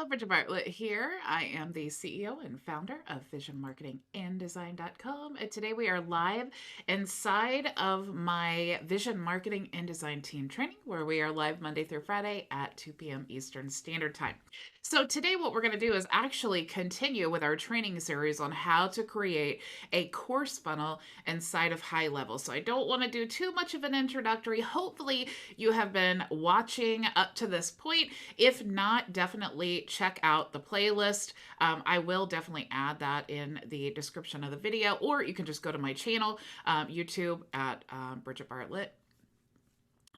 Bridget Bartlett here. I am the CEO and founder of visionmarketinganddesign.com. And today we are live inside of my Vision Marketing and Design Team training, where we are live Monday through Friday at 2 p.m. Eastern Standard Time. So today what we're going to do is actually continue with our training series on how to create a course funnel inside of HighLevel. So I don't want to do too much of an introductory. Hopefully you have been watching up to this point. If not, definitely check out the playlist. I will definitely add that in the description of the video, or you can just go to my channel, YouTube at Bridget Bartlett,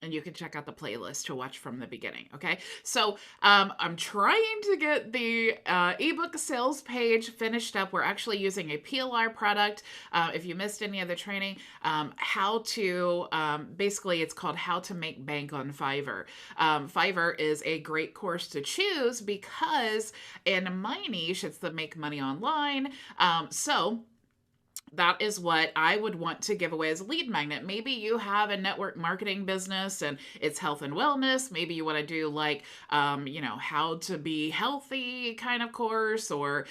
and you can check out the playlist to watch from the beginning. Okay, so I'm trying to get the ebook sales page finished up. We're actually using a PLR product. If you missed any of the training, how to basically, it's called How to Make Bank on Fiverr. Fiverr is a great course to choose because in my niche, it's the make money online. So that is what I would want to give away as a lead magnet. Maybe you have a network marketing business and it's health and wellness. Maybe you want to do like, how to be healthy kind of course or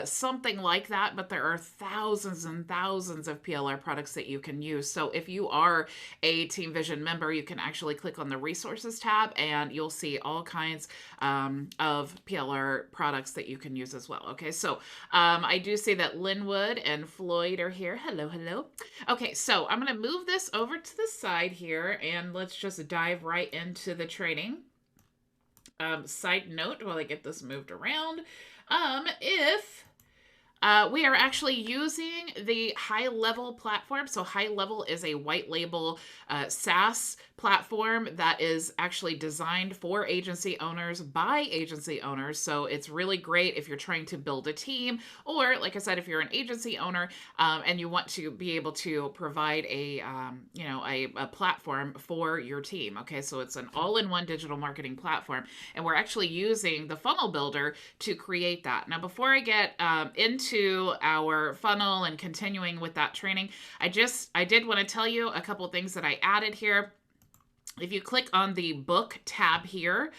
something like that. But there are thousands and thousands of PLR products that you can use. So if you are a Team Vision member, you can actually click on the resources tab and you'll see all kinds of PLR products that you can use as well. Okay, so I do see that Linwood and Floyd are here. Hello, hello. Okay, so I'm going to move this over to the side here and let's just dive right into the training. Side note while I get this moved around, if we are actually using the HighLevel platform. So HighLevel is a white label SaaS platform that is actually designed for agency owners by agency owners. So it's really great if you're trying to build a team, or like I said, if you're an agency owner and you want to be able to provide a platform for your team. Okay, so it's an all-in-one digital marketing platform, and we're actually using the funnel builder to create that. Now, before I get into our funnel and continuing with that training, I did want to tell you a couple things that I added here. If you click on the book tab here,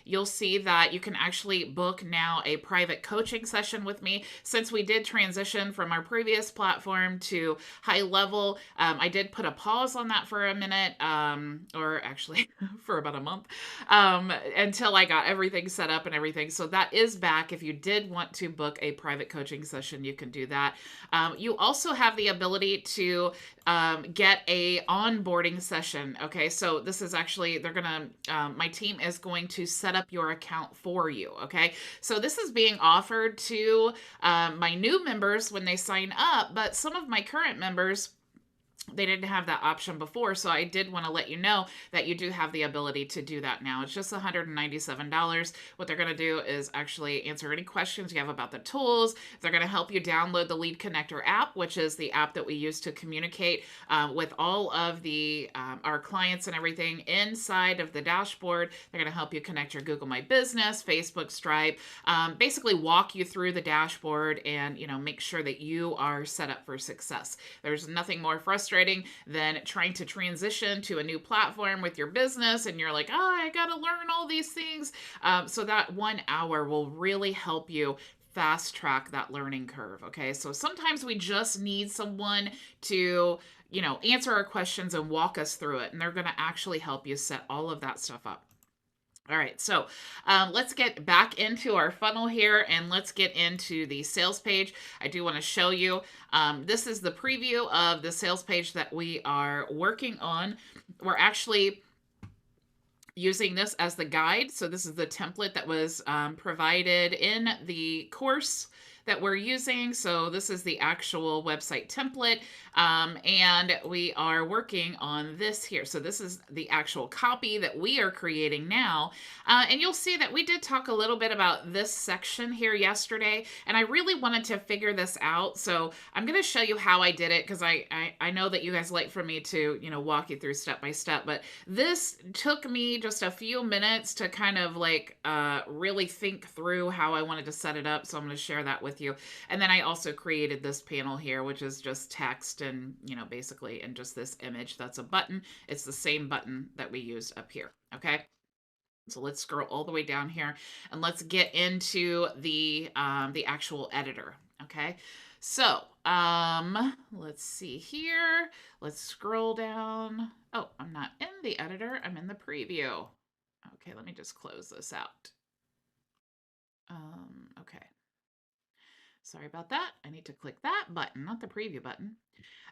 you'll see that you can actually book now a private coaching session with me. Since we did transition from our previous platform to HighLevel, I did put a pause on that for a minute, or actually for about a month, until I got everything set up and everything. So that is back. If you did want to book a private coaching session, you can do that. You also have the ability to get a onboarding session. Okay, so this is actually, my team is going to set up your account for you. Okay, so this is being offered to my new members when they sign up, but some of my current members, they didn't have that option before. So I did want to let you know that you do have the ability to do that now. It's just $197. What they're going to do is actually answer any questions you have about the tools. They're going to help you download the Lead Connector app, which is the app that we use to communicate with all of the our clients and everything inside of the dashboard. They're going to help you connect your Google My Business, Facebook, Stripe, basically walk you through the dashboard and make sure that you are set up for success. There's nothing more frustrating than trying to transition to a new platform with your business and you're like, oh, I got to learn all these things. So that 1 hour will really help you fast track that learning curve. Okay, so sometimes we just need someone to answer our questions and walk us through it, and they're going to actually help you set all of that stuff up. All right, so let's get back into our funnel here and let's get into the sales page. I do want to show you, this is the preview of the sales page that we are working on. We're actually using this as the guide. So this is the template that was provided in the course that we're using. So this is the actual website template, and we are working on this here. So this is the actual copy that we are creating now, and you'll see that we did talk a little bit about this section here yesterday, and I really wanted to figure this out. So I'm going to show you how I did it, because I know that you guys like for me to walk you through step by step, but this took me just a few minutes to kind of like really think through how I wanted to set it up. So I'm going to share that with you. And then I also created this panel here, which is just text and, basically, and just this image. That's a button. It's the same button that we used up here. Okay. So let's scroll all the way down here and let's get into the actual editor. Okay. So let's see here. Let's scroll down. Oh, I'm not in the editor. I'm in the preview. Okay, let me just close this out. Okay. Sorry about that. I need to click that button, not the preview button.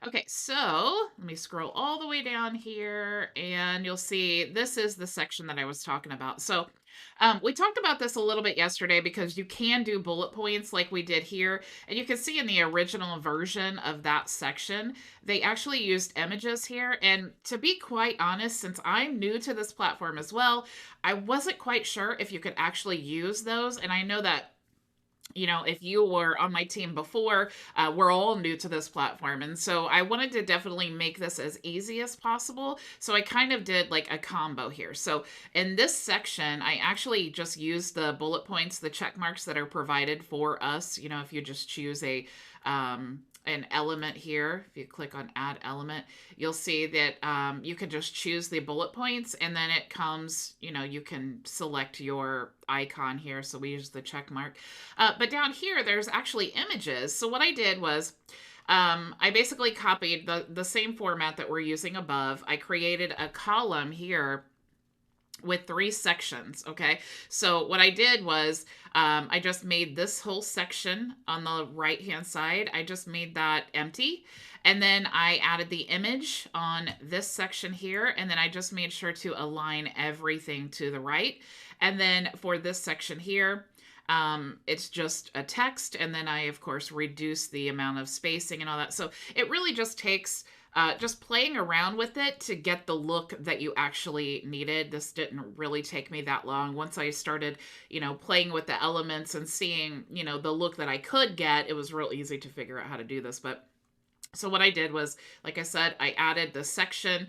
Okay, so let me scroll all the way down here and you'll see this is the section that I was talking about. So we talked about this a little bit yesterday because you can do bullet points like we did here. And you can see in the original version of that section, they actually used images here. And to be quite honest, since I'm new to this platform as well, I wasn't quite sure if you could actually use those. And I know that if you were on my team before, we're all new to this platform. And so I wanted to definitely make this as easy as possible. So I kind of did like a combo here. So in this section, I actually just used the bullet points, the check marks that are provided for us. If you just choose an element here, if you click on add element, you'll see that you can just choose the bullet points and then it comes, you can select your icon here. So we use the check mark. But down here, there's actually images. So what I did was I basically copied the same format that we're using above. I created a column here with 3 sections. Okay. So what I did was I just made this whole section on the right hand side. I just made that empty. And then I added the image on this section here. And then I just made sure to align everything to the right. And then for this section here, it's just a text. And then I, of course, reduce the amount of spacing and all that. So it really just takes just playing around with it to get the look that you actually needed. This didn't really take me that long. Once I started, playing with the elements and seeing, the look that I could get, it was real easy to figure out how to do this. But so what I did was, like I said, I added the section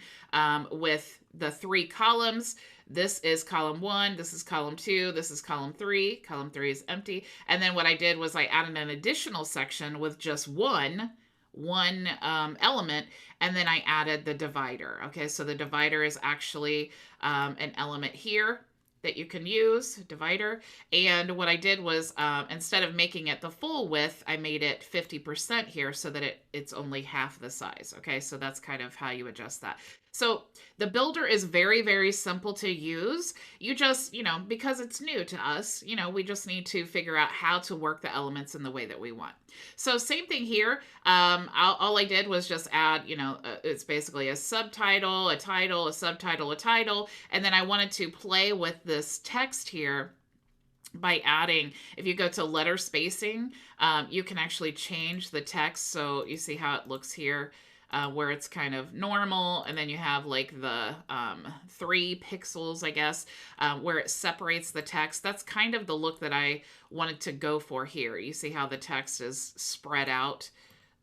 with the 3 columns. This is column 1, this is column 2, this is column 3. Column 3 is empty. And then what I did was I added an additional section with just one element, and then I added the divider. Okay, so the divider is actually an element here that you can use, divider. And what I did was instead of making it the full width, I made it 50% here so that it's only half the size. Okay, so that's kind of how you adjust that. So the builder is very, very simple to use. You just, because it's new to us, we just need to figure out how to work the elements in the way that we want. So same thing here. All I did was just add, it's basically a subtitle, a title, a subtitle, a title. And then I wanted to play with this text here by adding, if you go to letter spacing, you can actually change the text. So you see how it looks here. Where it's kind of normal, and then you have like the 3 pixels, I guess, where it separates the text. That's kind of the look that I wanted to go for here. You see how the text is spread out?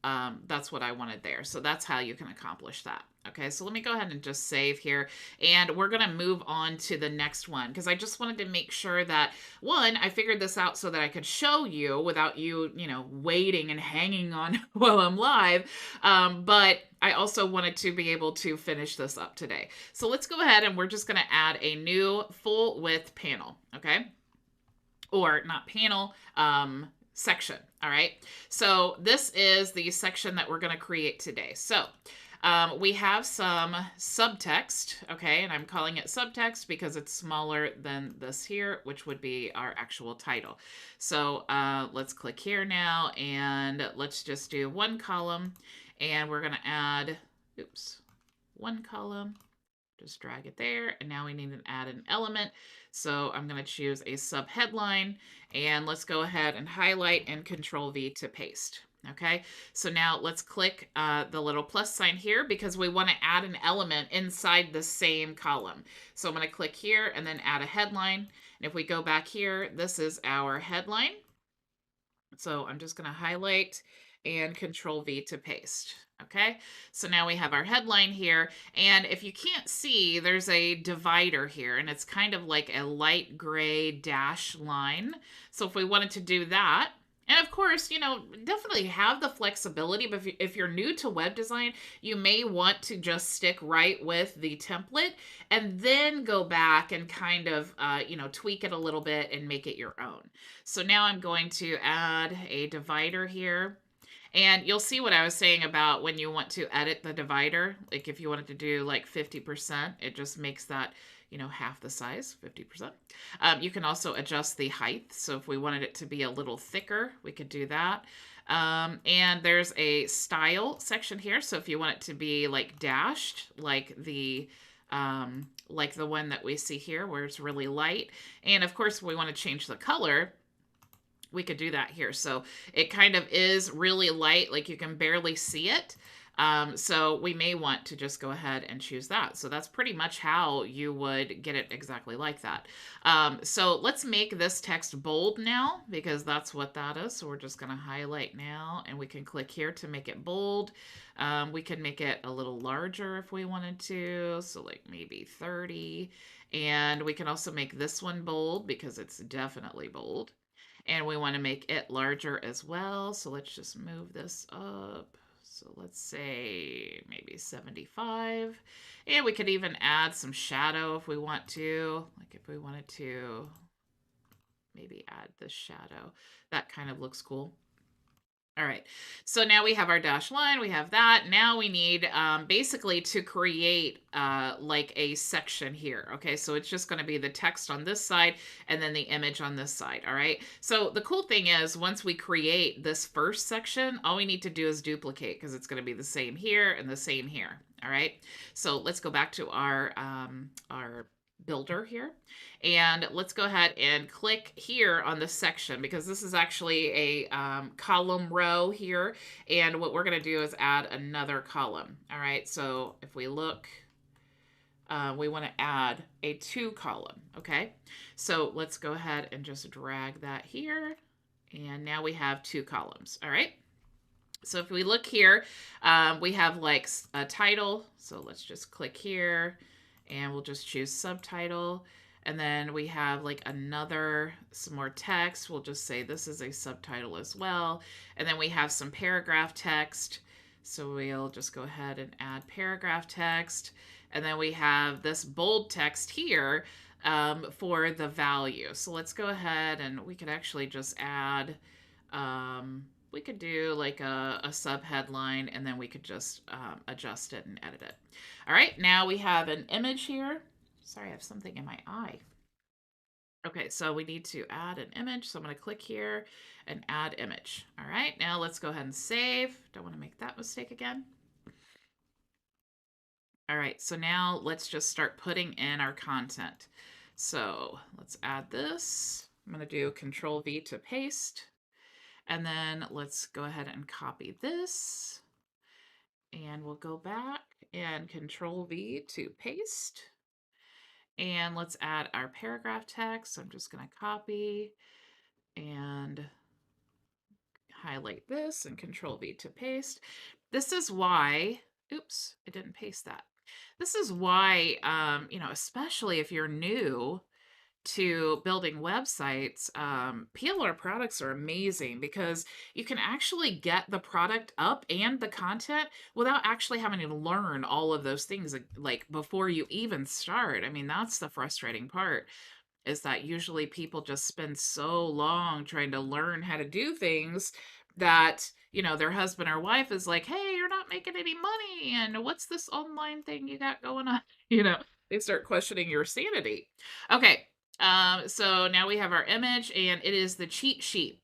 That's what I wanted there. So that's how you can accomplish that. Okay, so let me go ahead and just save here. And we're going to move on to the next one because I just wanted to make sure that, one, I figured this out so that I could show you without you, waiting and hanging on while I'm live. But I also wanted to be able to finish this up today. So let's go ahead and we're just going to add a new full width panel. Okay, or not panel, section. All right. So this is the section that we're going to create today. So we have some subtext, okay, and I'm calling it subtext because it's smaller than this here, which would be our actual title. So let's click here now, and let's just do 1 column, and we're going to add, 1 column, just drag it there, and now we need to add an element. So I'm going to choose a subheadline, and let's go ahead and highlight and Control V to paste. Okay, so now let's click the little plus sign here because we want to add an element inside the same column. So I'm going to click here and then add a headline. And if we go back here, this is our headline. So I'm just going to highlight and Control V to paste. Okay, so now we have our headline here. And if you can't see, there's a divider here, and it's kind of like a light gray dash line. So if we wanted to do that, And of course, definitely have the flexibility. But if you're new to web design, you may want to just stick right with the template and then go back and kind of, tweak it a little bit and make it your own. So now I'm going to add a divider here. And you'll see what I was saying about when you want to edit the divider. Like if you wanted to do like 50%, it just makes that, half the size, 50%. You can also adjust the height. So if we wanted it to be a little thicker, we could do that. And there's a style section here. So if you want it to be like dashed, like the one that we see here where it's really light. And of course, we want to change the color, we could do that here. So it kind of is really light, like you can barely see it. So we may want to just go ahead and choose that. So that's pretty much how you would get it exactly like that. So let's make this text bold now, because that's what that is. So we're just going to highlight now, and we can click here to make it bold. We can make it a little larger if we wanted to. So like maybe 30. And we can also make this one bold because it's definitely bold. And we want to make it larger as well. So let's just move this up. So let's say maybe 75. And we could even add some shadow if we want to. Like if we wanted to maybe add the shadow. That kind of looks cool. All right, so now we have our dashed line, we have that. Now we need basically to create like a section here. Okay, so it's just gonna be the text on this side and then the image on this side, all right? So the cool thing is once we create this first section, all we need to do is duplicate because it's gonna be the same here and the same here, all right? So let's go back to our builder here. And let's go ahead and click here on this section because this is actually a column row here. And what we're going to do is add another column. All right, so if we look, we want to add a 2 column. Okay, so let's go ahead and just drag that here. And now we have 2 columns. All right. So if we look here, we have like a title. So let's just click here and we'll just choose subtitle. And then we have like some more text. We'll just say this is a subtitle as well. And then we have some paragraph text. So we'll just go ahead and add paragraph text. And then we have this bold text here for the value. So let's go ahead and we could actually just add, we could do like a sub headline and then we could just adjust it and edit it. All right, now we have an image here. Sorry, I have something in my eye. Okay, so we need to add an image. So I'm going to click here and add image. All right, now let's go ahead and save. Don't want to make that mistake again. All right, so now let's just start putting in our content. So let's add this. I'm going to do Control V to paste. And then let's go ahead and copy this. And we'll go back and Control V to paste. And let's add our paragraph text. So I'm just going to copy and highlight this and Control V to paste. This is why, oops, I didn't paste that. This is why, especially if you're new to building websites, PLR products are amazing because you can actually get the product up and the content without actually having to learn all of those things like before you even start. I mean, that's the frustrating part, is that usually people just spend so long trying to learn how to do things that their husband or wife is like, hey, you're not making any money, and what's this online thing you got going on? They start questioning your sanity. Okay, so now we have our image and it is the cheat sheet.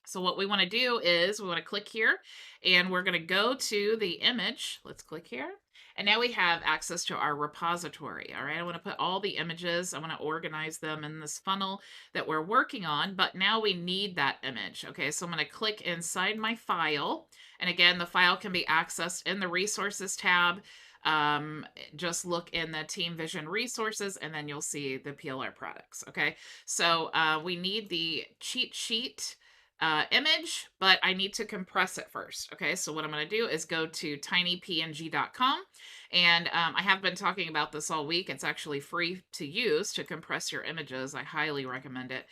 So what we want to do is we want to click here and we're going to go to the image. Let's click here. And now we have access to our repository. All right, I want to put all the images. I want to organize them in this funnel that we're working on, but now we need that image. Okay, so I'm going to click inside my file. And again, the file can be accessed in the resources tab. Just look in the Team Vision resources and then you'll see the PLR products. Okay, so we need the cheat sheet image, but I need to compress it first. Okay, so what I'm going to do is go to tinypng.com. And I have been talking about this all week. It's actually free to use to compress your images. I highly recommend it.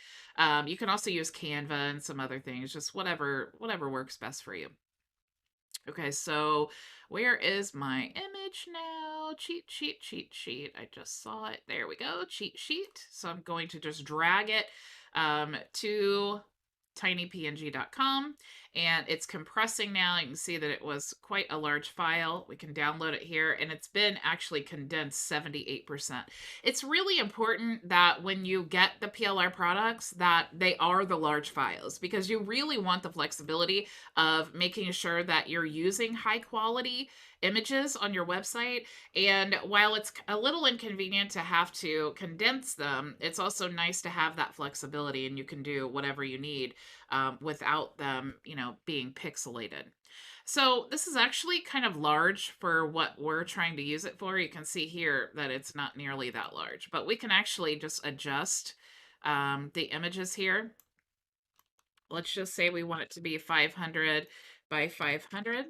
You can also use Canva and some other things, just whatever works best for you. Okay, so where is my image now? Cheat sheet. I just saw it. There we go, cheat sheet. So I'm going to just drag it to tinypng.com, and it's compressing now. You can see that it was quite a large file. We can download it here, and it's been actually condensed 78%. It's really important that when you get the PLR products that they are the large files, because you really want the flexibility of making sure that you're using high quality images on your website. And while it's a little inconvenient to have to condense them, it's also nice to have that flexibility, and you can do whatever you need without them, being pixelated. So this is actually kind of large for what we're trying to use it for. You can see here that it's not nearly that large, but we can actually just adjust the images here. Let's just say we want it to be 500 by 500.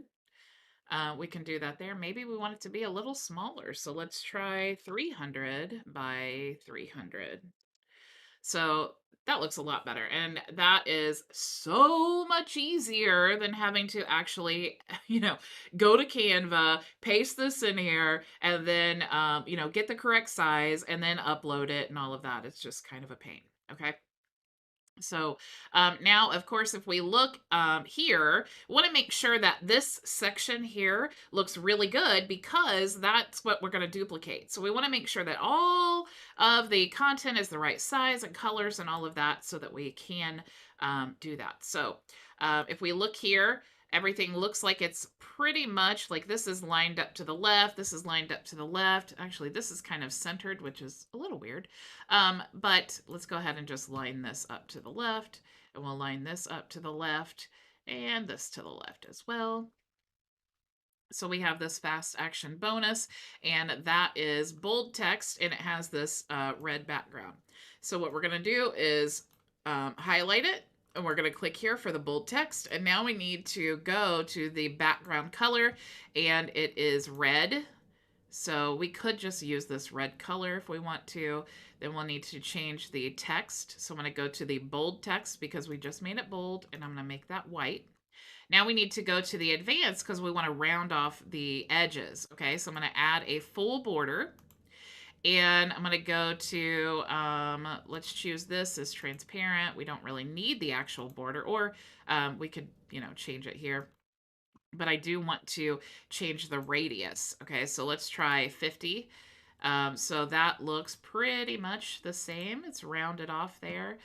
We can do that there. Maybe we want it to be a little smaller. So let's try 300 by 300. So that looks a lot better. And that is so much easier than having to actually, go to Canva, paste this in here, and then, get the correct size and then upload it and all of that. It's just kind of a pain. Okay. So now, of course, if we look here, want to make sure that this section here looks really good, because that's what we're going to duplicate. So we want to make sure that all of the content is the right size and colors and all of that, so that we can do that. So if we look here, everything looks like it's pretty much like this is lined up to the left. This is lined up to the left. Actually, this is kind of centered, which is a little weird. But let's go ahead and just line this up to the left. And we'll line this up to the left and this to the left as well. So we have this fast action bonus, and that is bold text, and it has this red background. So what we're going to do is highlight it, and we're going to click here for the bold text. And now we need to go to the background color, and it is red. So we could just use this red color if we want to. Then we'll need to change the text. So I'm going to go to the bold text because we just made it bold, and I'm going to make that white. Now we need to go to the advanced because we want to round off the edges. Okay, so I'm going to add a full border. And I'm going to go to, let's choose this as transparent. We don't really need the actual border, or we could, change it here. But I do want to change the radius. Okay, so let's try 50. So that looks pretty much the same. It's rounded off there.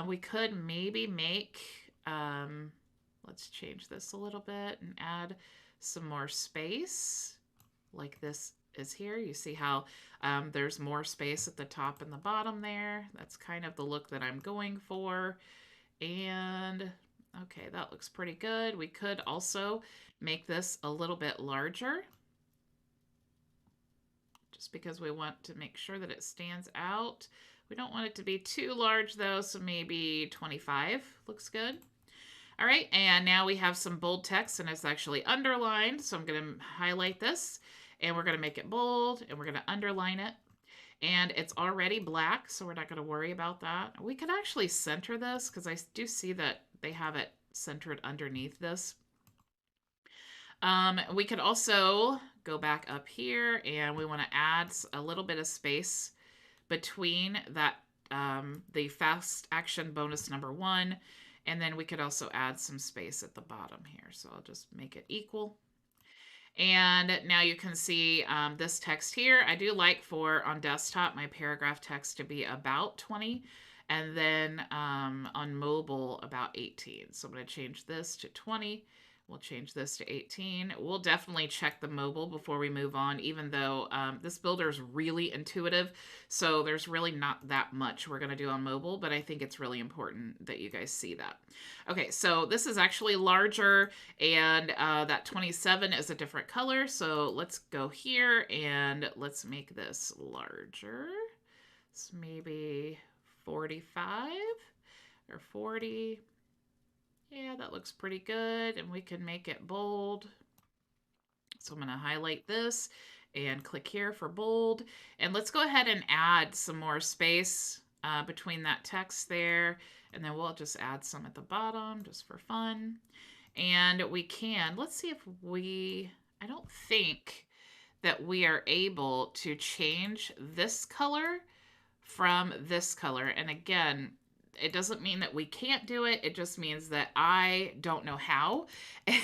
We could maybe make, let's change this a little bit and add some more space like this is here. You see how there's more space at the top and the bottom there. That's kind of the look that I'm going for. And okay, that looks pretty good. We could also make this a little bit larger, just because we want to make sure that it stands out. We don't want it to be too large though, so maybe 25 looks good. All right, and now we have some bold text, and it's actually underlined. So I'm going to highlight this, and we're going to make it bold, and we're going to underline it. And it's already black, so we're not going to worry about that. We could actually center this, because I do see that they have it centered underneath this. We could also go back up here, and we want to add a little bit of space between that, the fast action bonus number 1. And then we could also add some space at the bottom here. So I'll just make it equal. And now you can see this text here. I do like on desktop, my paragraph text to be about 20. And then on mobile, about 18. So I'm going to change this to 20. We'll change this to 18. We'll definitely check the mobile before we move on, even though this builder is really intuitive. So there's really not that much we're going to do on mobile, but I think it's really important that you guys see that. Okay, so this is actually larger, and that 27 is a different color. So let's go here and let's make this larger. It's maybe 45 or 40. Yeah, that looks pretty good. And we can make it bold. So I'm going to highlight this and click here for bold. And let's go ahead and add some more space between that text there. And then we'll just add some at the bottom just for fun. And we can, let's see if I don't think that we are able to change this color from this color. And again, it doesn't mean that we can't do it. It just means that I don't know how.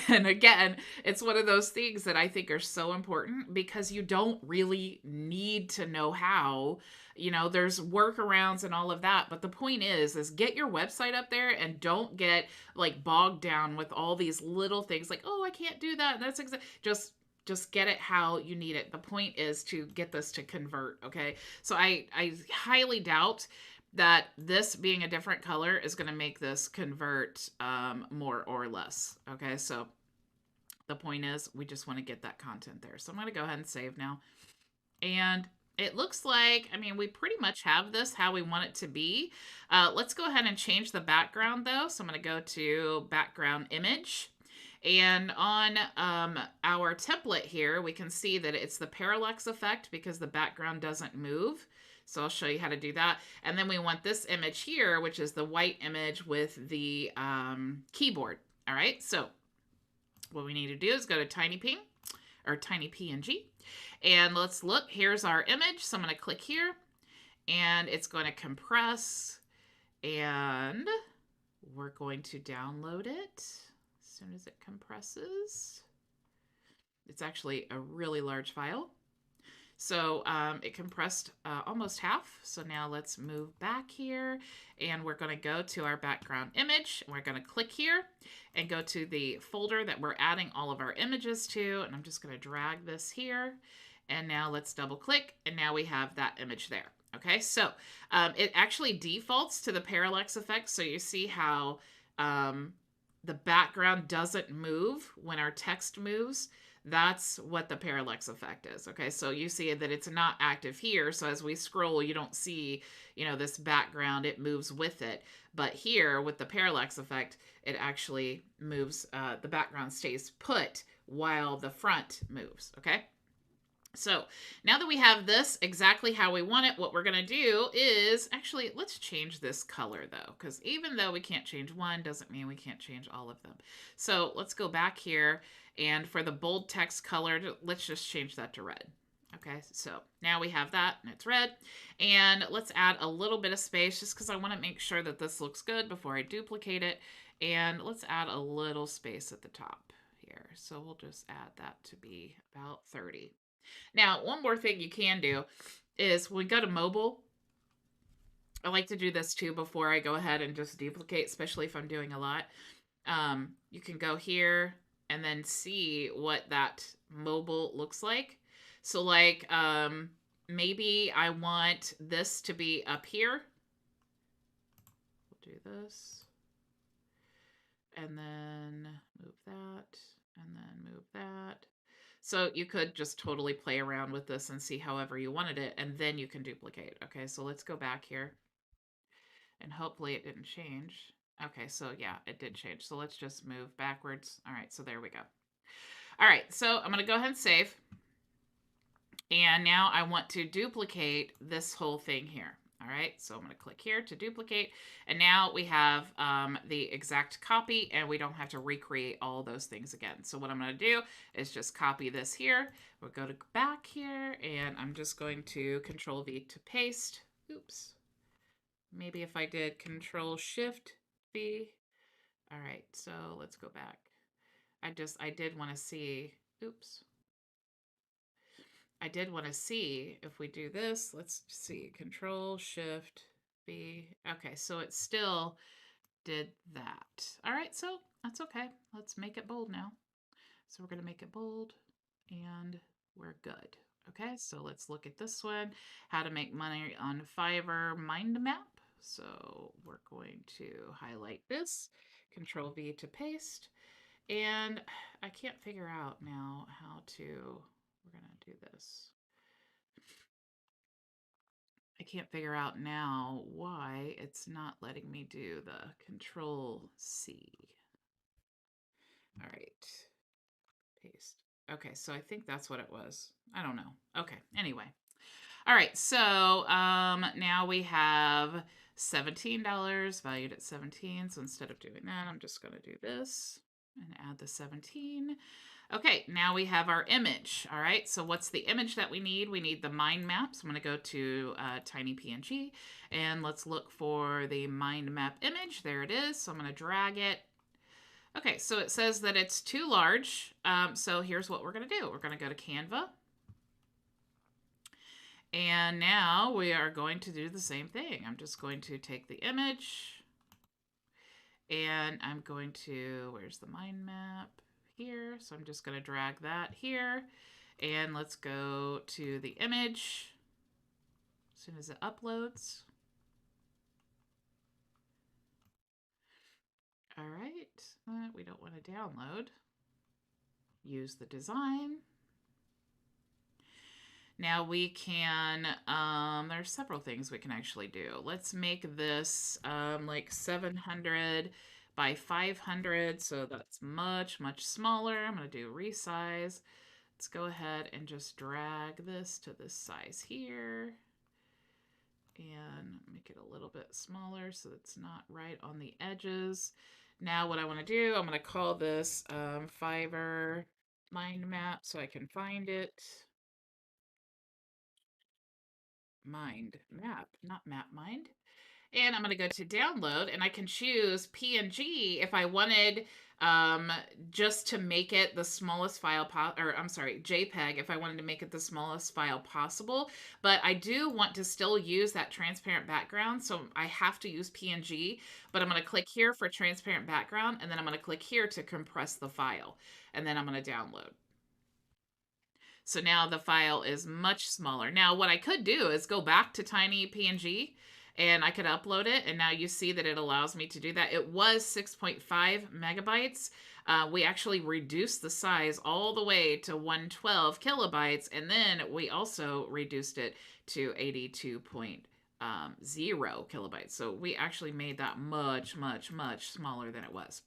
And again, it's one of those things that I think are so important because you don't really need to know how. You know, there's workarounds and all of that. But the point is get your website up there and don't get like bogged down with all these little things like, oh, I can't do that. And that's just get it how you need it. The point is to get this to convert, okay? So I highly doubt that this being a different color is going to make this convert more or less, okay? So the point is we just want to get that content there. So I'm going to go ahead and save now. And it looks like, I mean, we pretty much have this how we want it to be. Let's go ahead and change the background though. So I'm going to go to background image. And on our template here, we can see that it's the parallax effect because the background doesn't move. So I'll show you how to do that. And then we want this image here, which is the white image with the keyboard. All right, so what we need to do is go to TinyPNG or TinyPNG. And let's look, here's our image. So I'm going to click here and it's going to compress and we're going to download it as soon as it compresses. It's actually a really large file. So it compressed almost half. So now let's move back here and we're going to go to our background image. We're going to click here and go to the folder that we're adding all of our images to. And I'm just going to drag this here. And now let's double click. And now we have that image there. Okay, so it actually defaults to the parallax effect. So you see how the background doesn't move when our text moves. That's what the parallax effect is. Okay, so you see that it's not active here. So as we scroll, you don't see, you know, this background, it moves with it. But here with the parallax effect, it actually moves, the background stays put while the front moves. Okay. So now that we have this exactly how we want it, what we're going to do is actually, let's change this color though, because even though we can't change one, doesn't mean we can't change all of them. So let's go back here and for the bold text color, let's just change that to red. Okay, so now we have that and it's red. And let's add a little bit of space just because I want to make sure that this looks good before I duplicate it. And let's add a little space at the top here. So we'll just add that to be about 30. Now, one more thing you can do is when we go to mobile, I like to do this too before I go ahead and just duplicate, especially if I'm doing a lot. You can go here and then see what that mobile looks like. So like maybe I want this to be up here. We'll do this. And then move that. And then move that. So you could just totally play around with this and see however you wanted it, and then you can duplicate. Okay, so let's go back here. And hopefully it didn't change. Okay, so yeah, it did change. So let's just move backwards. All right, so there we go. All right, so I'm going to go ahead and save. And now I want to duplicate this whole thing here. All right, so I'm going to click here to duplicate. And now we have the exact copy and we don't have to recreate all those things again. So what I'm going to do is just copy this here. We'll go to back here and I'm just going to Control V to paste. Oops. Maybe if I did Control Shift V. All right, so let's go back. I did want to see, oops. I did want to see if we do this. Let's see, Control Shift B. Okay, so it still did that. All right, so that's okay. Let's make it bold now. So we're going to make it bold and we're good. Okay, so let's look at this one. How to make money on Fiverr mind map. So we're going to highlight this, Control V to paste. And I can't figure out now how to, we're going to do this. I can't figure out now why it's not letting me do the Control C. All right. Paste. Okay, so I think that's what it was. I don't know. Okay, anyway. All right, so now we have $17 valued at 17. So instead of doing that, I'm just going to do this and add the 17. Okay, now we have our image. All right, so what's the image that we need? We need the mind map. So I'm going to go to TinyPNG and let's look for the mind map image. There it is. So I'm going to drag it. Okay, so it says that it's too large. So here's what we're going to do. We're going to go to Canva. And now we are going to do the same thing. I'm just going to take the image and I'm going to, where's the mind map? Here. So I'm just going to drag that here. And let's go to the image as soon as it uploads. All right. We don't want to download. Use the design. Now we can, there's several things we can actually do. Let's make this like 700 by 500. So that's much, much smaller. I'm going to do resize. Let's go ahead and just drag this to this size here and make it a little bit smaller so it's not right on the edges. Now what I want to do, I'm going to call this Fiverr mind map so I can find it. Mind map, not map mind. And I'm going to go to download and I can choose PNG if I wanted just to make it the smallest file, or I'm sorry, JPEG if I wanted to make it the smallest file possible. But I do want to still use that transparent background. So I have to use PNG, but I'm going to click here for transparent background. And then I'm going to click here to compress the file. And then I'm going to download. So now the file is much smaller. Now what I could do is go back to TinyPNG and I could upload it. And now you see that it allows me to do that. It was 6.5 megabytes. We actually reduced the size all the way to 112 kilobytes. And then we also reduced it to 82.0 kilobytes. So we actually made that much, much, much smaller than it was.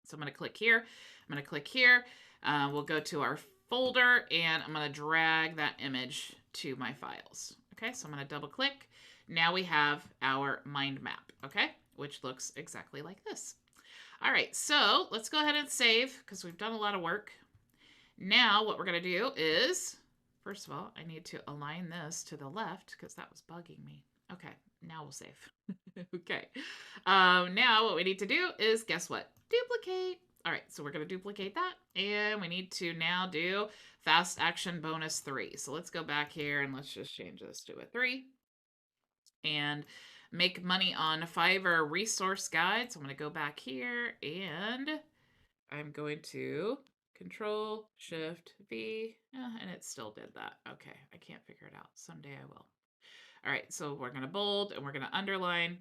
So I'm going to click here. I'm going to click here. We'll go to our folder and I'm going to drag that image to my files. Okay, so I'm going to double click. Now we have our mind map, okay, which looks exactly like this. All right, so let's go ahead and save because we've done a lot of work. Now what we're going to do is, first of all, I need to align this to the left because that was bugging me. Okay, now we'll save. Okay, now what we need to do is, guess what? Duplicate. All right, so we're going to duplicate that, and we need to now do fast action bonus 3. So let's go back here and let's just change this to a 3. And make money on Fiverr resource guide. So I'm going to go back here and I'm going to Control Shift V, and it still did that. Okay, I can't figure it out. Someday I will. All right, so we're going to bold and we're going to underline.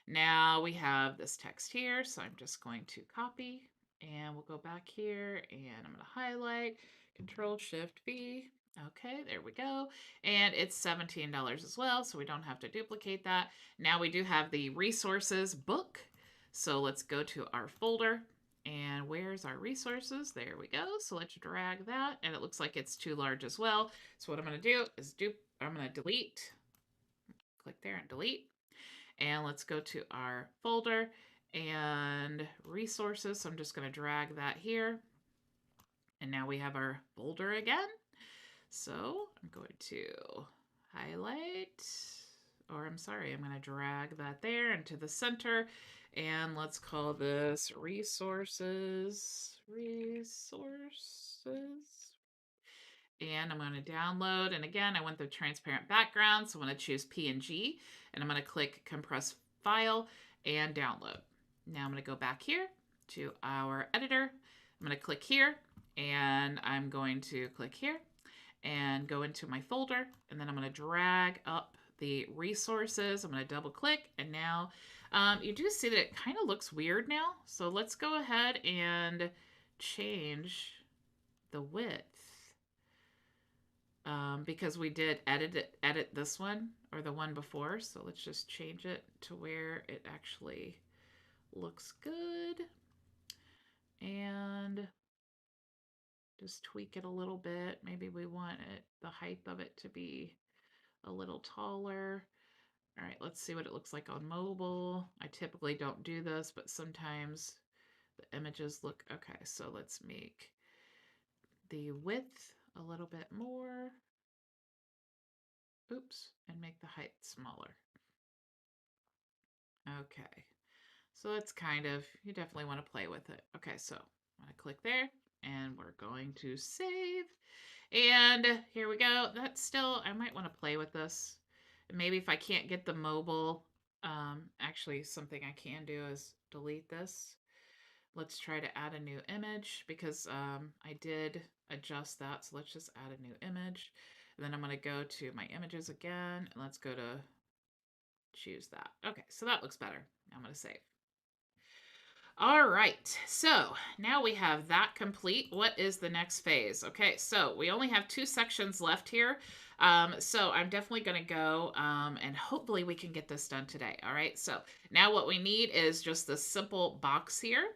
Now we have this text here, so I'm just going to copy and we'll go back here and I'm going to highlight, Control Shift V. Okay, there we go. And it's $17 as well, so we don't have to duplicate that. Now we do have the resources book. So let's go to our folder. And where's our resources? There we go. So let's drag that. And it looks like it's too large as well. So what I'm going to do is I'm going to delete. Click there and delete. And let's go to our folder and resources. So I'm just going to drag that here. And now we have our folder again. So I'm going to highlight, or I'm sorry, I'm going to drag that there into the center. And let's call this resources. And I'm going to download. And again, I want the transparent background. So I'm going to choose PNG and I'm going to click compress file and download. Now I'm going to go back here to our editor. I'm going to click here and I'm going to click here and go into my folder. And then I'm going to drag up the resources. I'm going to double click. And now you do see that it kind of looks weird now. So let's go ahead and change the width. Because we did edit this one or the one before. So let's just change it to where it actually looks good. and just tweak it a little bit. Maybe we want the height of it to be a little taller. All right, let's see what it looks like on mobile. I typically don't do this, but sometimes the images look okay. So let's make the width a little bit more. Oops, and make the height smaller. Okay, so it's kind of, you definitely want to play with it. Okay, so I'm going to click there and we're going to save. And here we go. That's still, I might want to play with this. Maybe if I can't get the mobile, actually something I can do is delete this. Let's try to add a new image because I did adjust that. So let's just add a new image. And then I'm going to go to my images again. And let's go to choose that. Okay, so that looks better. I'm going to save. All right, so now we have that complete. What is the next phase? Okay, so we only have 2 sections left here. So I'm definitely going to go and hopefully we can get this done today. All right, so now what we need is just this simple box here.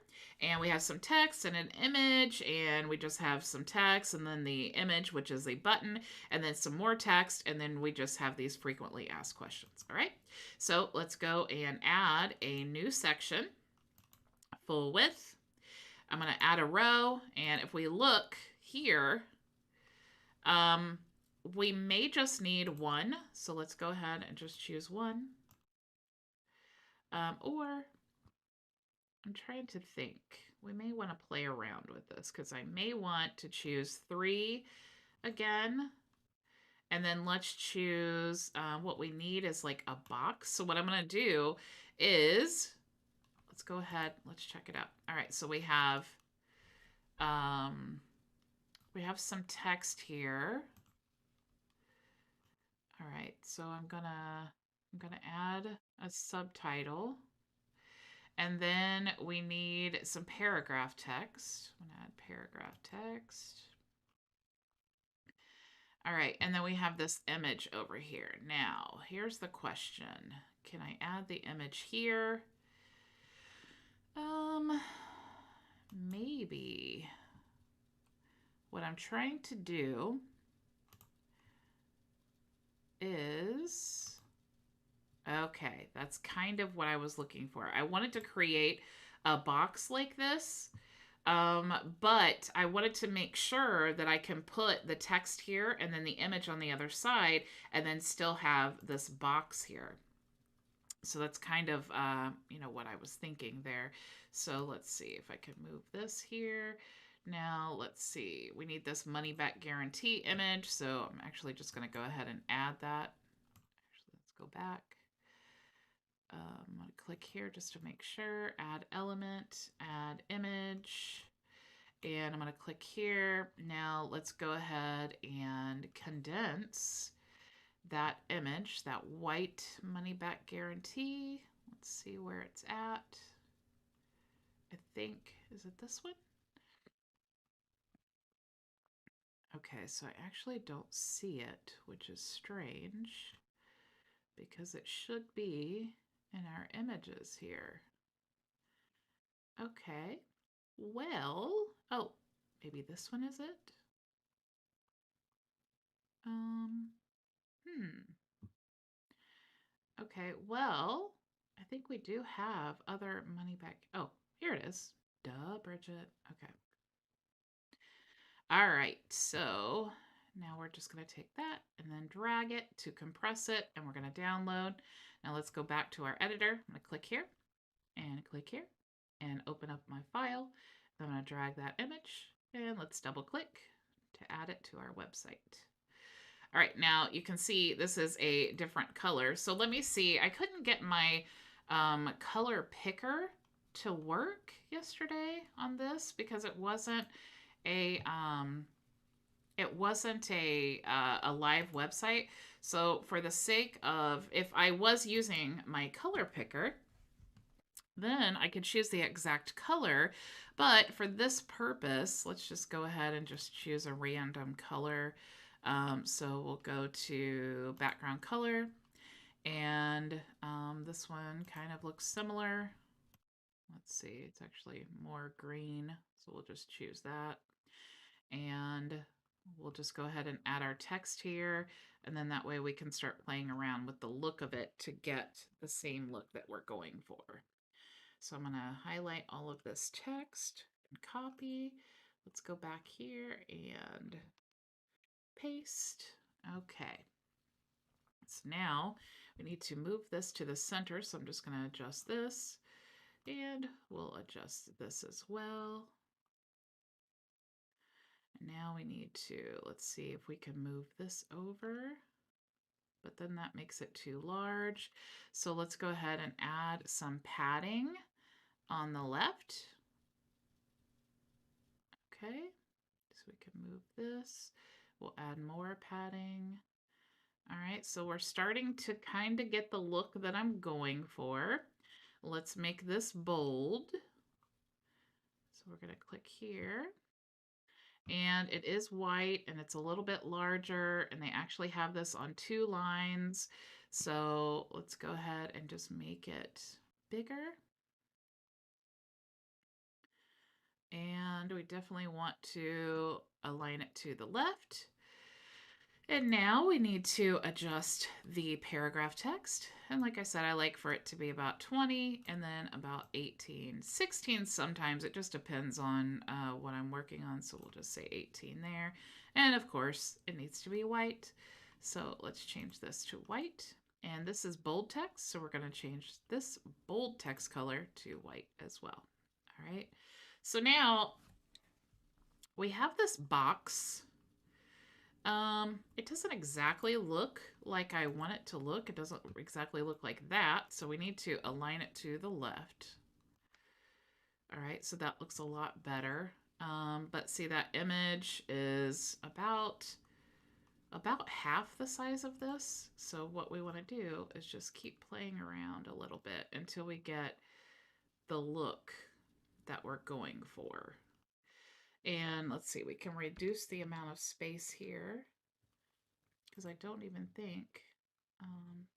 And we have some text and an image, and we just have some text and then the image, which is a button, and then some more text, and then we just have these frequently asked questions. All right, so let's go and add a new section. Full width. I'm going to add a row, and if we look here, we may just need 1. So let's go ahead and just choose 1. Or I'm trying to think. We may want to play around with this because I may want to choose 3 again. And then let's choose what we need is like a box. So what I'm going to do is, let's go ahead. Let's check it out. All right, so we have some text here. All right, so I'm gonna add a subtitle, and then we need some paragraph text. I'm gonna add paragraph text. All right, and then we have this image over here. Now, here's the question: can I add the image here? Maybe. What I'm trying to do is, okay, that's kind of what I was looking for. I wanted to create a box like this, but I wanted to make sure that I can put the text here and then the image on the other side and then still have this box here. So that's kind of, what I was thinking there. So let's see if I can move this here. Now, let's see. We need this money back guarantee image. So I'm actually just going to go ahead and add that. Actually, let's go back. I'm going to click here just to make sure. Add element, add image. And I'm going to click here. Now let's go ahead and condense that image, that white money back guarantee. Let's see where it's at. I think, is it this one? Okay, so I actually don't see it, which is strange because it should be in our images here. Okay, well, oh, maybe this one is it? Okay, well, I think we do have other money back. Oh, here it is. Duh, Bridget. Okay. All right, so now we're just going to take that and then drag it to compress it, and we're going to download. Now let's go back to our editor. I'm going to click here and open up my file. I'm going to drag that image, and let's double click to add it to our website. All right, now you can see this is a different color. So let me see. I couldn't get my color picker to work yesterday on this because it wasn't a live website. So for the sake of, if I was using my color picker, then I could choose the exact color. But for this purpose, let's just go ahead and just choose a random color. So we'll go to background color, and this one kind of looks similar. let's see, it's actually more green. So we'll just choose that. And we'll just go ahead and add our text here. And then that way we can start playing around with the look of it to get the same look that we're going for. So I'm gonna highlight all of this text and copy. Let's go back here and paste. Okay. So now we need to move this to the center. So I'm just gonna adjust this and we'll adjust this as well. And now we need to, let's see if we can move this over, but then that makes it too large. So let's go ahead and add some padding on the left. Okay, so we can move this. We'll add more padding. All right, so we're starting to kind of get the look that I'm going for. Let's make this bold. So we're gonna click here. And it is white and it's a little bit larger, and they actually have this on 2 lines. So let's go ahead and just make it bigger. And we definitely want to align it to the left. And now we need to adjust the paragraph text. And like I said, I like for it to be about 20 and then about 18. 16 sometimes, it just depends on what I'm working on. So we'll just say 18 there. And of course, it needs to be white. So let's change this to white. And this is bold text, so we're going to change this bold text color to white as well. All right. So now we have this box. It doesn't exactly look like I want it to look. It doesn't exactly look like that. So we need to align it to the left. All right, so that looks a lot better. But see, that image is about half the size of this. So what we want to do is just keep playing around a little bit until we get the look that we're going for. And let's see, we can reduce the amount of space here because I don't even think,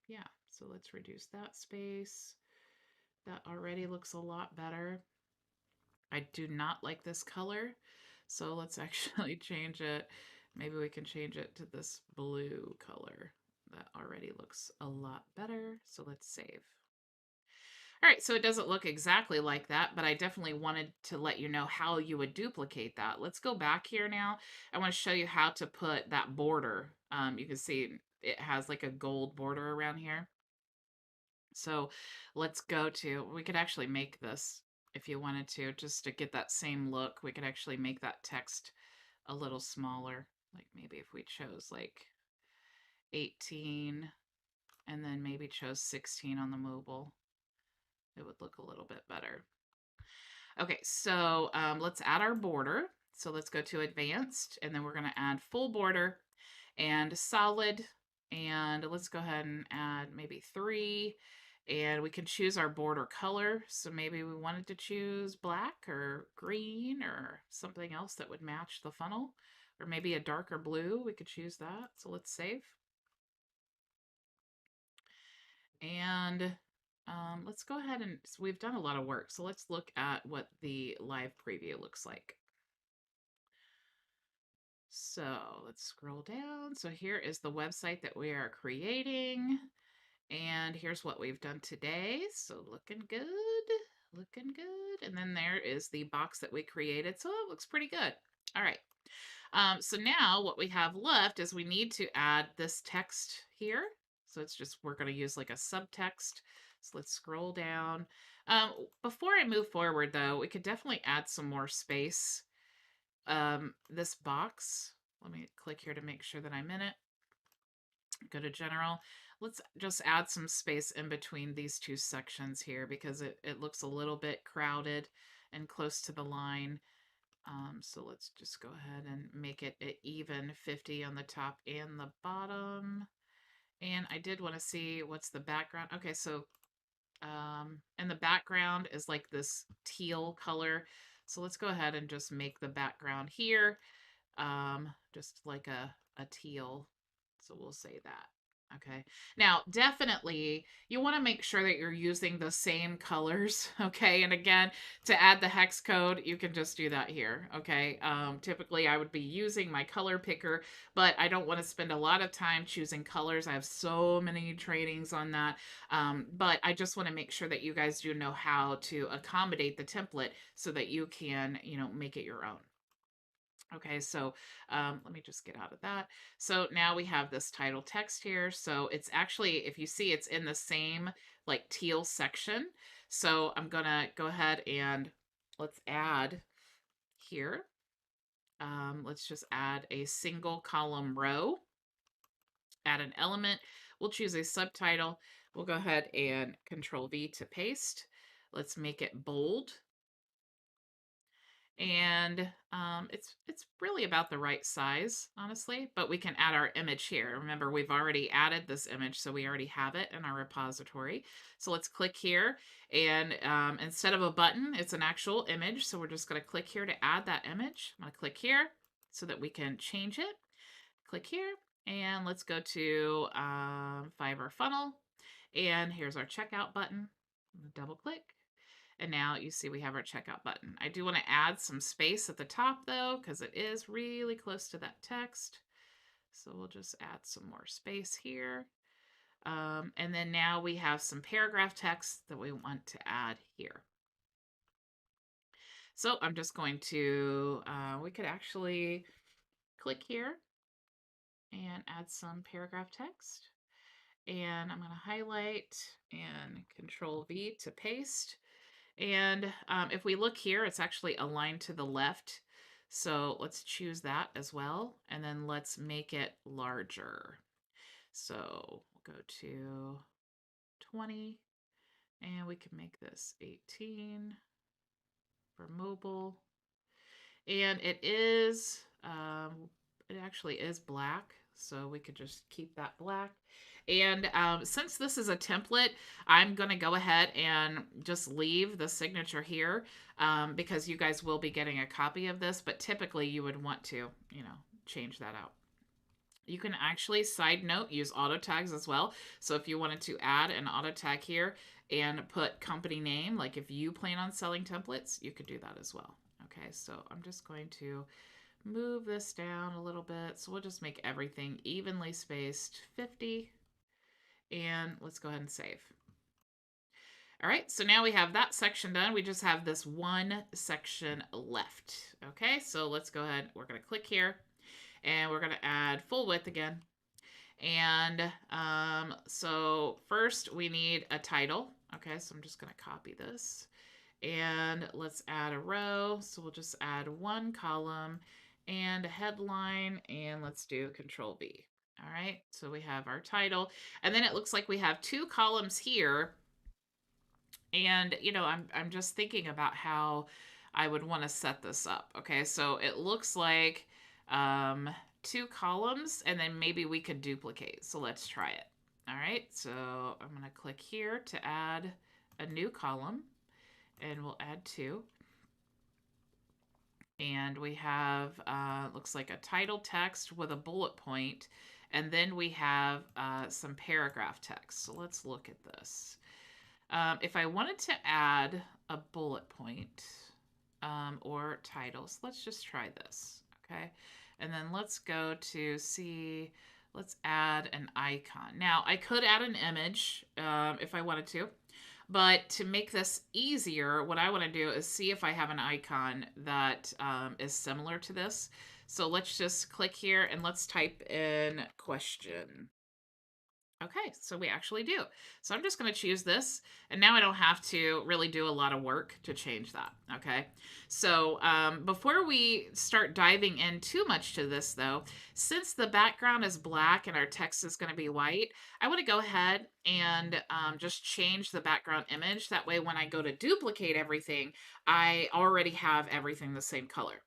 yeah, so let's reduce that space. That already looks a lot better. I do not like this color, so let's actually change it. Maybe we can change it to this blue color. That already looks a lot better, so let's save. All right, so it doesn't look exactly like that, but I definitely wanted to let you know how you would duplicate that. Let's go back here now. I want to show you how to put that border. You can see it has like a gold border around here. So let's go to, we could actually make this if you wanted to, just to get that same look. We could actually make that text a little smaller. Like maybe if we chose like 18 and then maybe chose 16 on the mobile, it would look a little bit better. Okay, so let's add our border. So let's go to advanced, and then we're going to add full border and solid. And let's go ahead and add maybe 3. And we can choose our border color. So maybe we wanted to choose black or green or something else that would match the funnel. Or maybe a darker blue. We could choose that. So let's save. And let's go ahead and, so we've done a lot of work. So let's look at what the live preview looks like. So let's scroll down. So here is the website that we are creating. And here's what we've done today. So looking good, looking good. And then there is the box that we created. So it looks pretty good. All right. So now what we have left is we need to add this text here. So it's just, we're going to use like a subtext. So let's scroll down. Before I move forward though, we could definitely add some more space. This box, let me click here to make sure that I'm in it. Go to general. Let's just add some space in between these two sections here because it looks a little bit crowded and close to the line. So let's just go ahead and make it an even 50 on the top and the bottom. And I did want to see what's the background. Okay, so and the background is like this teal color. So let's go ahead and just make the background here just like a teal. So we'll say that. Okay. Now, definitely, you want to make sure that you're using the same colors. Okay. And again, to add the hex code, you can just do that here. Okay. Typically, I would be using my color picker, but I don't want to spend a lot of time choosing colors. I have so many trainings on that. But I just want to make sure that you guys do know how to accommodate the template so that you can, make it your own. Okay, so let me just get out of that. So now we have this title text here. So it's actually, if you see, it's in the same like teal section. So I'm gonna go ahead and let's add here. Let's just add a single column row, add an element. We'll choose a subtitle. We'll go ahead and Control V to paste. Let's make it bold. And it's really about the right size, honestly, but we can add our image here. Remember, we've already added this image, so we already have it in our repository. So let's click here, and instead of a button, it's an actual image. So we're just going to click here to add that image. I'm going to click here so that we can change it. Click here, and let's go to Fiverr funnel, and here's our checkout button. Double click. And now you see we have our checkout button. I do want to add some space at the top though, because it is really close to that text. So we'll just add some more space here. And then now we have some paragraph text that we want to add here. So I'm just going to, we could actually click here and add some paragraph text. And I'm going to highlight and Control V to paste. And if we look here, it's actually aligned to the left. So let's choose that as well. And then let's make it larger. So we'll go to 20 and we can make this 18 for mobile. And it actually is black. So we could just keep that black. And since this is a template, I'm going to go ahead and just leave the signature here because you guys will be getting a copy of this. But typically you would want to, change that out. You can actually, side note, use auto tags as well. So if you wanted to add an auto tag here and put company name, like if you plan on selling templates, you could do that as well. Okay, so I'm just going to move this down a little bit. So we'll just make everything evenly spaced, 50. And let's go ahead and save. All right, so now we have that section done. We just have this one section left. Okay, so let's go ahead. We're going to click here and we're going to add full width again. And so first we need a title. Okay, so I'm just going to copy this. And let's add a row. So we'll just add one column and a headline. And let's do Control V. All right, so we have our title. And then it looks like we have two columns here. And, I'm just thinking about how I would want to set this up. Okay, so it looks like two columns, and then maybe we could duplicate. So let's try it. All right, so I'm going to click here to add a new column, and we'll add two. And we have, looks like a title text with a bullet point, and then we have some paragraph text. So let's look at this. If I wanted to add a bullet point or titles, let's just try this, okay? And then let's go to see, let's add an icon. Now, I could add an image if I wanted to, but to make this easier, what I want to do is see if I have an icon that is similar to this. So let's just click here and let's type in question. Okay, so we actually do. So I'm just going to choose this, and now I don't have to really do a lot of work to change that, okay? So before we start diving in too much to this, though, since the background is black and our text is going to be white, I want to go ahead and just change the background image. That way, when I go to duplicate everything, I already have everything the same color.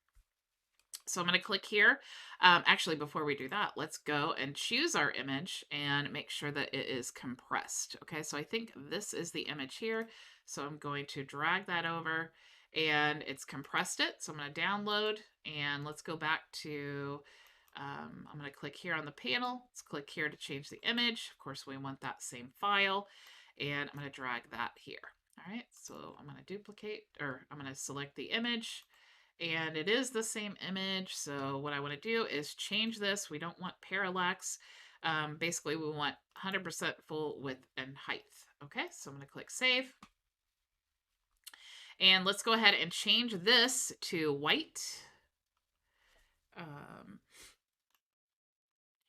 So I'm going to click here. Actually, before we do that, let's go and choose our image and make sure that it is compressed. Okay, so I think this is the image here. So I'm going to drag that over and it's compressed it. So I'm going to download and let's go back to I'm going to click here on the panel. Let's click here to change the image. Of course, we want that same file, and I'm going to drag that here. All right, so I'm going to duplicate, or I'm going to select the image, and it is the same image. So what I want to do is change this. We don't want parallax. Basically, we want 100% full width and height. Okay, so I'm going to click save. And let's go ahead and change this to white.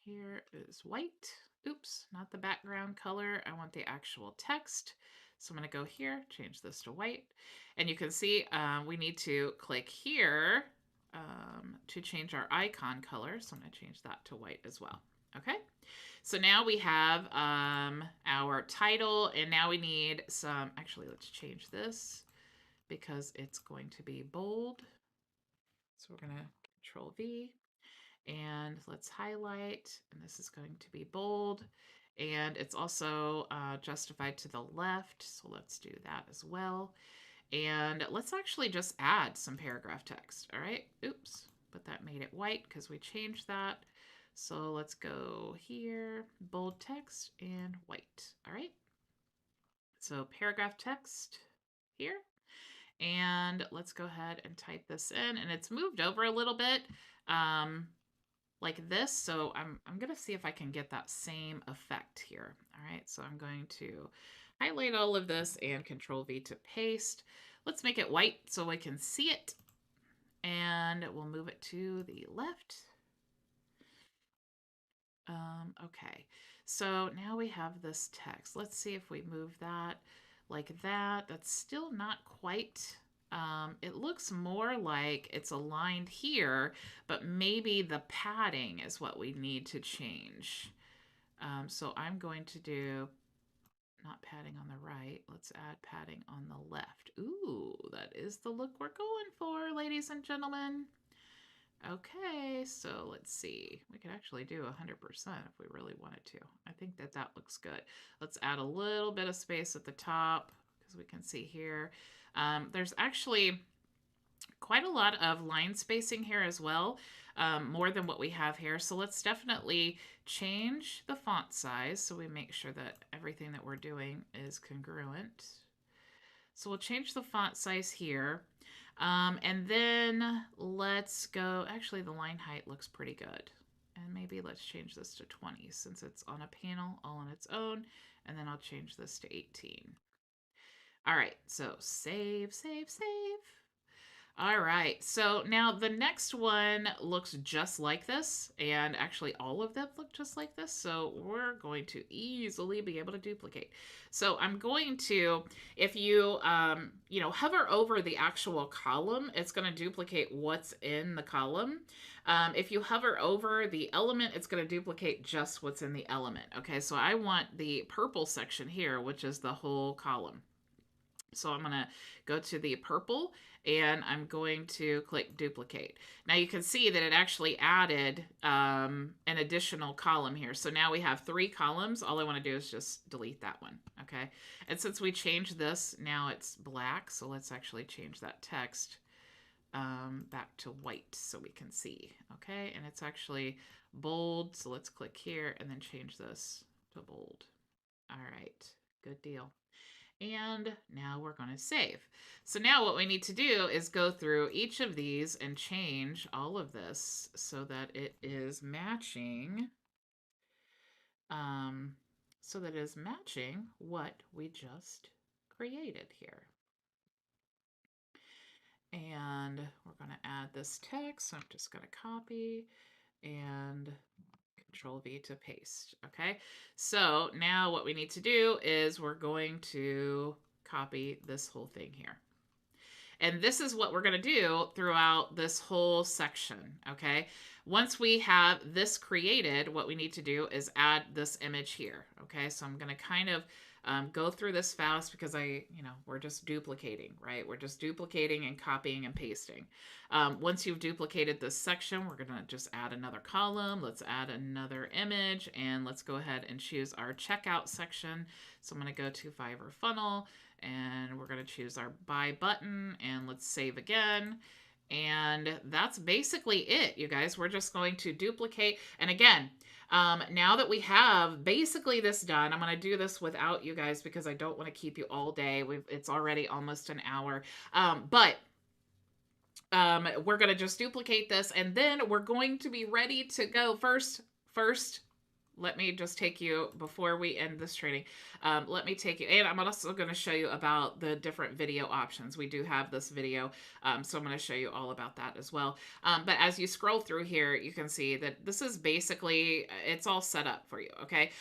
Here is white. Oops, not the background color. I want the actual text. So I'm going to go here, change this to white. And you can see we need to click here to change our icon color. So I'm going to change that to white as well. Okay, so now we have our title, and now we need some, actually let's change this because it's going to be bold. So we're going to Control V. And let's highlight, and this is going to be bold, and it's also justified to the left, so let's do that as well. And let's actually just add some paragraph text. All right, oops, but that made it white because we changed that. So let's go here, bold text and white. All right, so paragraph text here, and let's go ahead and type this in, and it's moved over a little bit like this. So I'm going to see if I can get that same effect here. All right, so I'm going to highlight all of this and Control V to paste. Let's make it white so we can see it. And we'll move it to the left. Okay, so now we have this text. Let's see if we move that like that. That's still not quite it looks more like it's aligned here, but maybe the padding is what we need to change. So I'm going to do not padding on the right. Let's add padding on the left. Ooh, that is the look we're going for, ladies and gentlemen. Okay, so let's see. We could actually do 100% if we really wanted to. I think that that looks good. Let's add a little bit of space at the top because we can see here. There's actually quite a lot of line spacing here as well, more than what we have here. So let's definitely change the font size so we make sure that everything that we're doing is congruent. So we'll change the font size here. And then let's go, actually the line height looks pretty good. And maybe let's change this to 20 since it's on a panel all on its own. And then I'll change this to 18. All right, so save, save, save. All right, so now the next one looks just like this, and actually all of them look just like this, so we're going to easily be able to duplicate. So I'm going to, if you, hover over the actual column, it's going to duplicate what's in the column. If you hover over the element, it's going to duplicate just what's in the element. Okay, so I want the purple section here, which is the whole column. So I'm going to go to the purple and I'm going to click duplicate. Now you can see that it actually added an additional column here. So now we have 3 columns. All I want to do is just delete that one. Okay. And since we changed this, now it's black. So let's actually change that text back to white so we can see. Okay. And it's actually bold. So let's click here and then change this to bold. All right. Good deal. And now we're going to save. So now what we need to do is go through each of these and change all of this so that it is matching, what we just created here. And we're going to add this text. So I'm just going to copy and Control V to paste. Okay, so now what we need to do is we're going to copy this whole thing here. And this is what we're going to do throughout this whole section. Okay, once we have this created, what we need to do is add this image here. Okay, so I'm going to kind of go through this fast because we're just duplicating, right? We're just duplicating and copying and pasting. Once you've duplicated this section, we're going to just add another column. Let's add another image, and let's go ahead and choose our checkout section. So I'm going to go to Fiverr Funnel, and we're going to choose our buy button, and let's save again. And that's basically it, you guys. We're just going to duplicate. And again, now that we have basically this done, I'm going to do this without you guys because I don't want to keep you all day. It's already almost an hour. But we're going to just duplicate this, and then we're going to be ready to go. First, let me just take you before we end this training. Let me take you, and I'm also going to show you about the different video options. We do have this video, so I'm going to show you all about that as well. But as you scroll through here, you can see that this is basically, it's all set up for you, okay?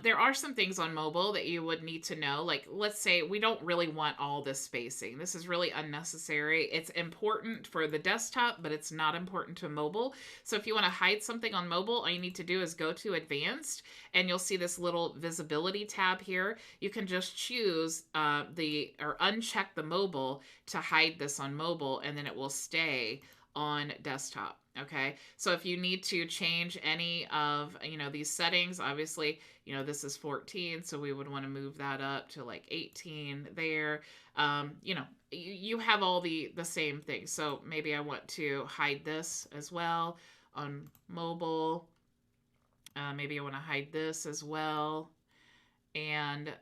There are some things on mobile that you would need to know. Like, let's say we don't really want all this spacing. This is really unnecessary. It's important for the desktop, but it's not important to mobile. So if you want to hide something on mobile, all you need to do is go to Advanced, and you'll see this little visibility tab here. You can just choose or uncheck the mobile to hide this on mobile, and then it will stay on desktop. Okay, so if you need to change any of these settings, obviously this is 14, so we would want to move that up to like 18 there. You have all the same things. So maybe I want to hide this as well on mobile. Maybe I want to hide this as well. And,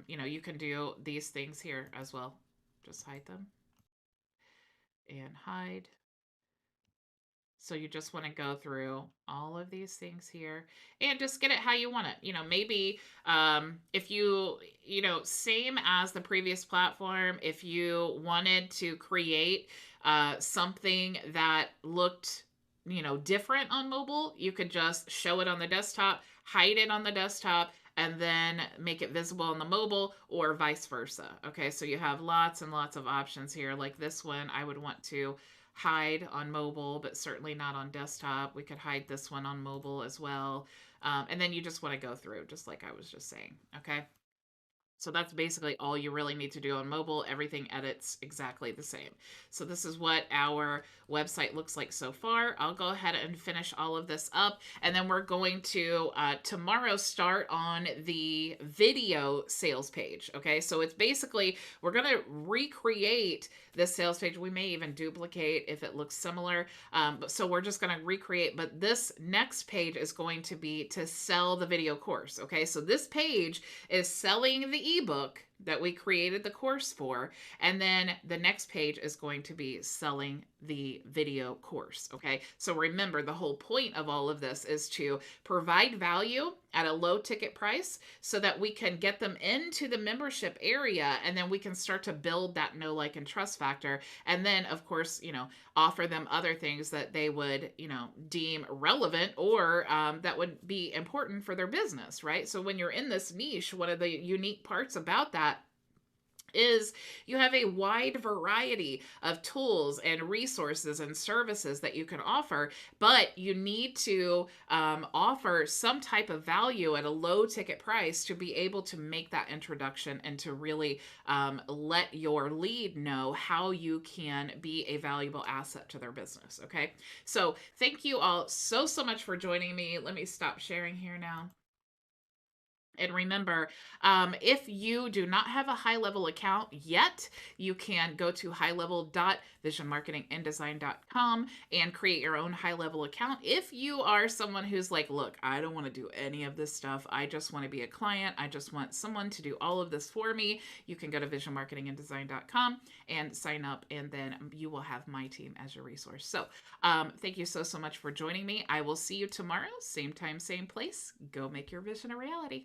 you can do these things here as well. Just hide them and hide. So you just want to go through all of these things here and just get it how you want it. Maybe if same as the previous platform, if you wanted to create something that looked, different on mobile, you could just show it on the desktop, hide it on the desktop, and then make it visible on the mobile, or vice versa. Okay, so you have lots and lots of options here. Like this one, I would want to hide on mobile, but certainly not on desktop. We could hide this one on mobile as well. And then you just want to go through, just like I was just saying. Okay. So that's basically all you really need to do on mobile. Everything edits exactly the same. So this is what our website looks like so far. I'll go ahead and finish all of this up. And then we're going to tomorrow start on the video sales page. Okay, so it's basically, we're going to recreate this sales page. We may even duplicate if it looks similar. So we're just going to recreate. But this next page is going to be to sell the video course. Okay, so this page is selling the ebook that we created the course for, and then the next page is going to be selling the video course. Okay, so remember, the whole point of all of this is to provide value at a low ticket price so that we can get them into the membership area, and then we can start to build that know, like, and trust factor. And then, of course, offer them other things that they would deem relevant, or that would be important for their business, right? So when you're in this niche, one of the unique parts about that is you have a wide variety of tools and resources and services that you can offer, but you need to offer some type of value at a low ticket price to be able to make that introduction and to really let your lead know how you can be a valuable asset to their business. Okay, so thank you all so much for joining me. Let me stop sharing here now. And remember, if you do not have a HighLevel account yet, you can go to highlevel.visionmarketinganddesign.com and create your own HighLevel account. If you are someone who's like, look, I don't want to do any of this stuff. I just want to be a client. I just want someone to do all of this for me. You can go to visionmarketinganddesign.com and sign up, and then you will have my team as your resource. So thank you so much for joining me. I will see you tomorrow, same time, same place. Go make your vision a reality.